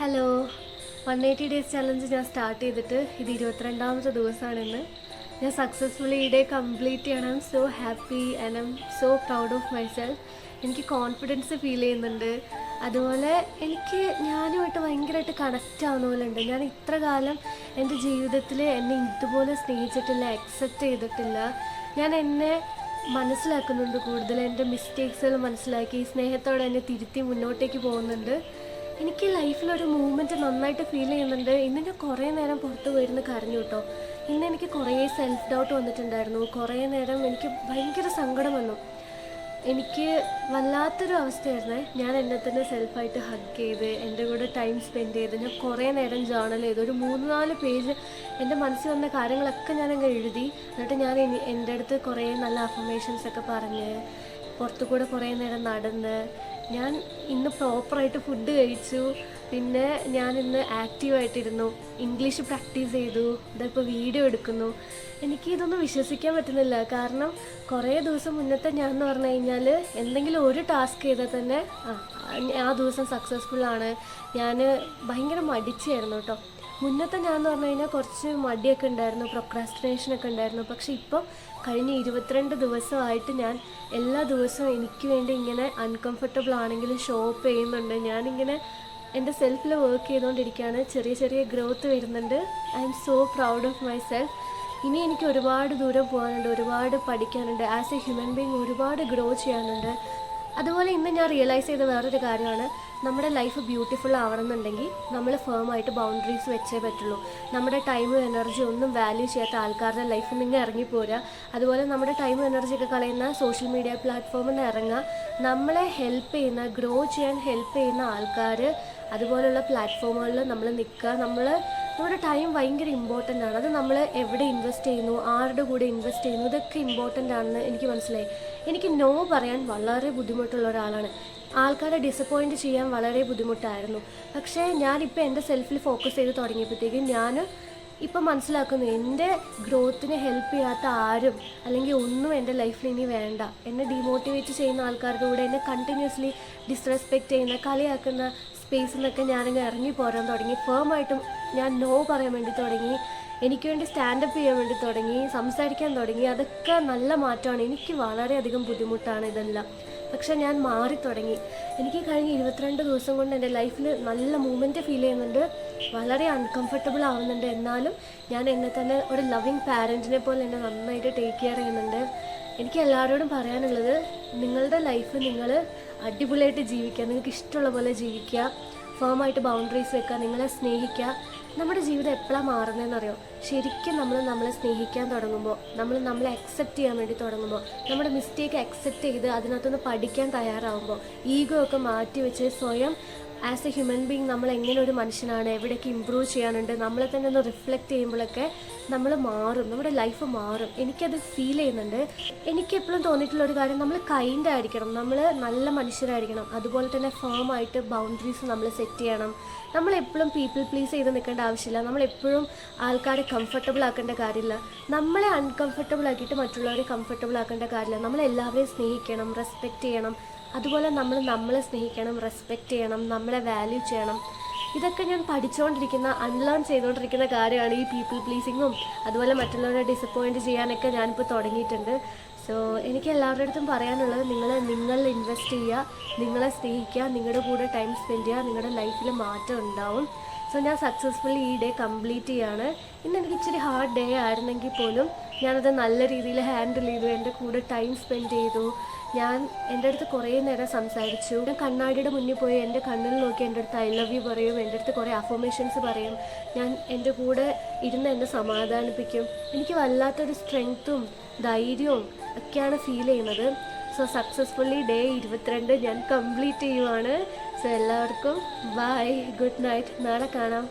Hello, 180 days challenge ഞാൻ start ചെയ്തിട്ട് ഇത് 22ാമത്തെ ദിവസമാണിന്ന്. ഞാൻ സക്സസ്ഫുള്ളി ഈ ഡേ കംപ്ലീറ്റ് ചെയ്യണം. I M so happy and I M so proud of myself. എനിക്ക് കോൺഫിഡൻസ് ഫീൽ ചെയ്യുന്നുണ്ട്. അതുപോലെ എനിക്ക് ഞാനുമായിട്ട് ഭയങ്കരമായിട്ട് കണക്റ്റ് ആവുന്ന പോലെ ഉണ്ട്. ഞാൻ ഇത്ര കാലം എൻ്റെ ജീവിതത്തിൽ എന്നെ ഇതുപോലെ സ്നേഹിച്ചിട്ടില്ല, അക്സെപ്റ്റ് ചെയ്തിട്ടില്ല. ഞാൻ എന്നെ മനസ്സിലാക്കുന്നുണ്ട്, കൂടുതൽ എൻ്റെ മിസ്റ്റേക്സുകൾ മനസ്സിലാക്കി സ്നേഹത്തോടെ എന്നെ തിരുത്തി മുന്നോട്ടേക്ക് പോകുന്നുണ്ട്. എനിക്ക് ലൈഫിലൊരു മൂവ്മെൻറ്റ് നന്നായിട്ട് ഫീൽ ചെയ്യുന്നുണ്ട്. ഇന്ന് ഞാൻ കുറേ നേരം പുറത്ത് പോയിരുന്ന് കരഞ്ഞു കേട്ടോ. ഇന്ന് എനിക്ക് കുറേ സെൽഫ് ഡൗട്ട് വന്നിട്ടുണ്ടായിരുന്നു. കുറേ നേരം എനിക്ക് ഭയങ്കര സങ്കടം വന്നു. എനിക്ക് വല്ലാത്തൊരു അവസ്ഥയായിരുന്നേ. ഞാൻ എന്നെ തന്നെ സെൽഫായിട്ട് ഹഗ് ചെയ്ത് എൻ്റെ കൂടെ ടൈം സ്പെൻഡ് ചെയ്ത് ഞാൻ കുറേ നേരം ജേർണൽ ചെയ്തു. ഒരു 3-4 പേജ് എൻ്റെ മനസ്സിൽ വന്ന കാര്യങ്ങളൊക്കെ ഞാനങ്ങ് എഴുതി. എന്നിട്ട് ഞാൻ എൻ്റെ അടുത്ത് കുറേ നല്ല അഫർമേഷൻസൊക്കെ പറഞ്ഞ് പുറത്തു കൂടെ കുറേ നേരം നടന്ന് ഞാൻ ഇന്ന് പ്രോപ്പറായിട്ട് ഫുഡ് കഴിച്ചു. പിന്നെ ഞാനിന്ന് ആക്റ്റീവായിട്ടിരുന്നു, ഇംഗ്ലീഷ് പ്രാക്ടീസ് ചെയ്തു, ഇതിപ്പോൾ വീഡിയോ എടുക്കുന്നു. എനിക്കിതൊന്നും വിശ്വസിക്കാൻ പറ്റുന്നില്ല. കാരണം കുറേ ദിവസം മുന്നത്തെ ഞാൻ എന്ന് പറഞ്ഞു കഴിഞ്ഞാൽ എന്തെങ്കിലും ഒരു ടാസ്ക് ചെയ്താൽ തന്നെ ആ ദിവസം സക്സസ്ഫുള്ളാണ്. ഞാൻ ഭയങ്കര മടിച്ചായിരുന്നു കേട്ടോ. മുന്നത്തെ ഞാൻ എന്ന് പറഞ്ഞു കഴിഞ്ഞാൽ കുറച്ച് മടിയൊക്കെ ഉണ്ടായിരുന്നു, പ്രൊക്രാസ്റ്റിനേഷനൊക്കെ ഉണ്ടായിരുന്നു. പക്ഷേ ഇപ്പം കഴിഞ്ഞ 22 ദിവസമായിട്ട് ഞാൻ എല്ലാ ദിവസവും എനിക്ക് വേണ്ടി ഇങ്ങനെ അൺകംഫർട്ടബിൾ ആണെങ്കിലും ഷോപ്പ് ചെയ്യുന്നുണ്ട്. ഞാനിങ്ങനെ എൻ്റെ സെൽഫിൽ വർക്ക് ചെയ്തുകൊണ്ടിരിക്കുകയാണ്. ചെറിയ ചെറിയ ഗ്രോത്ത് വരുന്നുണ്ട്. I M so proud of my self. ഇനി എനിക്ക് ഒരുപാട് ദൂരം പോകാനുണ്ട്, ഒരുപാട് പഠിക്കാനുണ്ട്. ആസ് എ ഹ്യൂമൻ ബീങ് ഒരുപാട് ഗ്രോ ചെയ്യാനുണ്ട്. അതുപോലെ ഇന്ന് ഞാൻ റിയലൈസ് ചെയ്ത വേറൊരു കാര്യമാണ്, നമ്മുടെ ലൈഫ് ബ്യൂട്ടിഫുൾ ആവണമെന്നുണ്ടെങ്കിൽ നമ്മൾ ഫേമായിട്ട് ബൗണ്ടറീസ് വെച്ചേ പറ്റുള്ളൂ. നമ്മുടെ ടൈമും എനർജി ഒന്നും വാല്യൂ ചെയ്യാത്ത ആൾക്കാരുടെ ലൈഫിൽ നിന്ന് ഇറങ്ങിപ്പോരുക. അതുപോലെ നമ്മുടെ ടൈമും എനർജിയൊക്കെ കളയുന്ന സോഷ്യൽ മീഡിയ പ്ലാറ്റ്ഫോമിൽ നിന്ന് ഇറങ്ങുക. നമ്മളെ ഹെൽപ്പ് ചെയ്യുന്ന, ഗ്രോ ചെയ്യാൻ ഹെൽപ്പ് ചെയ്യുന്ന ആൾക്കാർ അതുപോലുള്ള പ്ലാറ്റ്ഫോമുകളിൽ നമ്മൾ നിൽക്കുക. നമ്മുടെ ടൈം ഭയങ്കര ഇമ്പോർട്ടൻ്റ് ആണ്. അത് നമ്മൾ എവിടെ ഇൻവെസ്റ്റ് ചെയ്യുന്നു, ആരുടെ കൂടെ ഇൻവെസ്റ്റ് ചെയ്യുന്നു, ഇതൊക്കെ ഇമ്പോർട്ടൻ്റ് ആണെന്ന് എനിക്ക് മനസ്സിലായി. എനിക്ക് നോ പറയാൻ വളരെ ബുദ്ധിമുട്ടുള്ള ഒരാളാണ്. ആൾക്കാരെ ഡിസപ്പോയിൻറ്റ് ചെയ്യാൻ വളരെ ബുദ്ധിമുട്ടായിരുന്നു. പക്ഷേ ഞാനിപ്പോൾ എൻ്റെ സെൽഫിൽ ഫോക്കസ് ചെയ്ത് തുടങ്ങിയപ്പോഴത്തേക്കും ഞാൻ ഇപ്പം മനസ്സിലാക്കുന്നു, എൻ്റെ ഗ്രോത്തിനെ ഹെൽപ്പ് ചെയ്യാത്ത ആരും അല്ലെങ്കിൽ ഒന്നും എൻ്റെ ലൈഫിൽ ഇനി വേണ്ട. എന്നെ ഡീമോട്ടിവേറ്റ് ചെയ്യുന്ന ആൾക്കാരുടെ കൂടെ, എന്നെ കണ്ടിന്യൂസ്ലി ഡിസ്റെസ്പെക്റ്റ് ചെയ്യുന്ന, കളിയാക്കുന്ന സ്പേസിൽ നിന്നൊക്കെ ഞാനിങ്ങനെ ഇറങ്ങി പോരാൻ തുടങ്ങി. ഫേമായിട്ടും ഞാൻ നോ പറയാൻ വേണ്ടി തുടങ്ങി. എനിക്ക് വേണ്ടി സ്റ്റാൻഡപ്പ് ചെയ്യാൻ വേണ്ടി തുടങ്ങി, സംസാരിക്കാൻ തുടങ്ങി. അതൊക്കെ നല്ല മാറ്റമാണ്. എനിക്ക് വളരെയധികം ബുദ്ധിമുട്ടാണ് ഇതെല്ലാം. പക്ഷെ ഞാൻ മാറി തുടങ്ങി. എനിക്ക് കഴിഞ്ഞ 22 ദിവസം കൊണ്ട് എൻ്റെ ലൈഫിൽ നല്ല മൂവ്മെൻറ്റ് ഫീൽ ചെയ്യുന്നുണ്ട്. വളരെ അൺകംഫർട്ടബിൾ ആവുന്നുണ്ട്. എന്നാലും ഞാൻ എന്നെ തന്നെ ഒരു ലവിങ് പാരൻറ്റിനെ പോലെ എന്നെ നന്നായിട്ട് ടേക്ക് കെയർ ചെയ്യുന്നുണ്ട്. എനിക്ക് എല്ലാവരോടും പറയാനുള്ളത്, നിങ്ങളുടെ ലൈഫ് നിങ്ങൾ അടിപൊളിയായിട്ട് ജീവിക്കുക, നിങ്ങൾക്ക് ഇഷ്ടമുള്ള പോലെ ജീവിക്കുക, ഫേമായിട്ട് ബൗണ്ടറീസ് വെക്കുക, നിങ്ങളെ സ്നേഹിക്കുക. നമ്മുടെ ജീവിതം എപ്പോഴാണ് മാറുന്നതെന്നറിയോ? ശരിക്കും നമ്മളെ സ്നേഹിക്കാൻ തുടങ്ങുമ്പോൾ, നമ്മളെ അക്സെപ്റ്റ് ചെയ്യാൻ വേണ്ടി തുടങ്ങുമ്പോൾ, നമ്മുടെ മിസ്റ്റേക്ക് അക്സെപ്റ്റ് ചെയ്ത് അതിനകത്തുനിന്ന് പഠിക്കാൻ തയ്യാറാവുമ്പോൾ, ഈഗോ ഒക്കെ മാറ്റി വെച്ച് സ്വയം ആസ് എ ഹ്യൂമൻ ബീങ് നമ്മൾ എങ്ങനെ ഒരു മനുഷ്യനാണ്, എവിടെയൊക്കെ ഇമ്പ്രൂവ് ചെയ്യാനുണ്ട്, നമ്മളെ തന്നെ ഒന്ന് റിഫ്ലക്റ്റ് ചെയ്യുമ്പോഴൊക്കെ നമ്മൾ മാറും, നമ്മുടെ ലൈഫ് മാറും. എനിക്കത് ഫീൽ ചെയ്യുന്നുണ്ട്. എനിക്കെപ്പോഴും തോന്നിയിട്ടുള്ളൊരു കാര്യം, നമ്മൾ കൈൻഡ് ആയിരിക്കണം, നമ്മൾ നല്ല മനുഷ്യരായിരിക്കണം. അതുപോലെ തന്നെ ഫേമായിട്ട് ബൗണ്ടറീസ് നമ്മൾ സെറ്റ് ചെയ്യണം. നമ്മളെപ്പോഴും പീപ്പിൾ പ്ലീസ് ചെയ്ത് നിൽക്കേണ്ട ആവശ്യമില്ല. നമ്മളെപ്പോഴും ആൾക്കാരെ കംഫർട്ടബിൾ ആക്കേണ്ട കാര്യമില്ല. നമ്മളെ അൺകംഫർട്ടബിൾ ആക്കിയിട്ട് മറ്റുള്ളവരെ കംഫർട്ടബിൾ ആക്കേണ്ട കാര്യമില്ല. നമ്മളെല്ലാവരെയും സ്നേഹിക്കണം, റെസ്പെക്റ്റ് ചെയ്യണം. അതുപോലെ നമ്മളെ സ്നേഹിക്കണം, റെസ്പെക്റ്റ് ചെയ്യണം, നമ്മളെ വാല്യൂ ചെയ്യണം. ഇതൊക്കെ ഞാൻ പഠിച്ചുകൊണ്ടിരിക്കുന്ന, അൺലേൺ ചെയ്തുകൊണ്ടിരിക്കുന്ന കാര്യമാണ്. ഈ പീപ്പിൾ പ്ലീസിങ്ങും അതുപോലെ മറ്റുള്ളവരെ ഡിസപ്പോയിൻറ്റ് ചെയ്യാനൊക്കെ ഞാനിപ്പോൾ തുടങ്ങിയിട്ടുണ്ട്. സോ എനിക്ക് എല്ലാവരുടെ അടുത്തും പറയാനുള്ളത്, നിങ്ങൾ ഇൻവെസ്റ്റ് ചെയ്യുക, നിങ്ങളെ സ്നേഹിക്കുക, നിങ്ങളുടെ കൂടെ ടൈം സ്പെൻഡ് ചെയ്യുക, നിങ്ങളുടെ ലൈഫിൽ മാറ്റം ഉണ്ടാവും. സോ ഞാൻ സക്സസ്ഫുള്ളി ഈ ഡേ കംപ്ലീറ്റ് ചെയ്യാണ്. ഇന്ന് എനിക്ക് ഇച്ചിരി ഹാർഡ് ഡേ ആയിരുന്നെങ്കിൽ പോലും ഞാനത് നല്ല രീതിയിൽ ഹാൻഡിൽ ചെയ്തു. എൻ്റെ കൂടെ ടൈം സ്പെൻഡ് ചെയ്തു. ഞാൻ എൻ്റെ അടുത്ത് കുറേ നേരം സംസാരിച്ചു. ഞാൻ കണ്ണാടിയുടെ മുന്നിൽ പോയി എൻ്റെ കണ്ണിൽ നോക്കി എൻ്റെ അടുത്ത് ഐ ലവ് യു പറയും, എൻ്റെ അടുത്ത് കുറേ അഫർമേഷൻസ് പറയും. ഞാൻ എൻ്റെ കൂടെ ഇരുന്ന് എന്നെ സമാധാനിപ്പിക്കും. എനിക്ക് വല്ലാത്തൊരു സ്ട്രെങ്ത്തും ധൈര്യവും ഒക്കെയാണ് ഫീൽ ചെയ്യുന്നത്. സോ സക്സസ്ഫുള്ളി ഡേ 22 ഞാൻ കംപ്ലീറ്റ് ചെയ്യുവാണ്. സോ എല്ലാവർക്കും ബൈ, ഗുഡ് നൈറ്റ്, നാളെ കാണാം.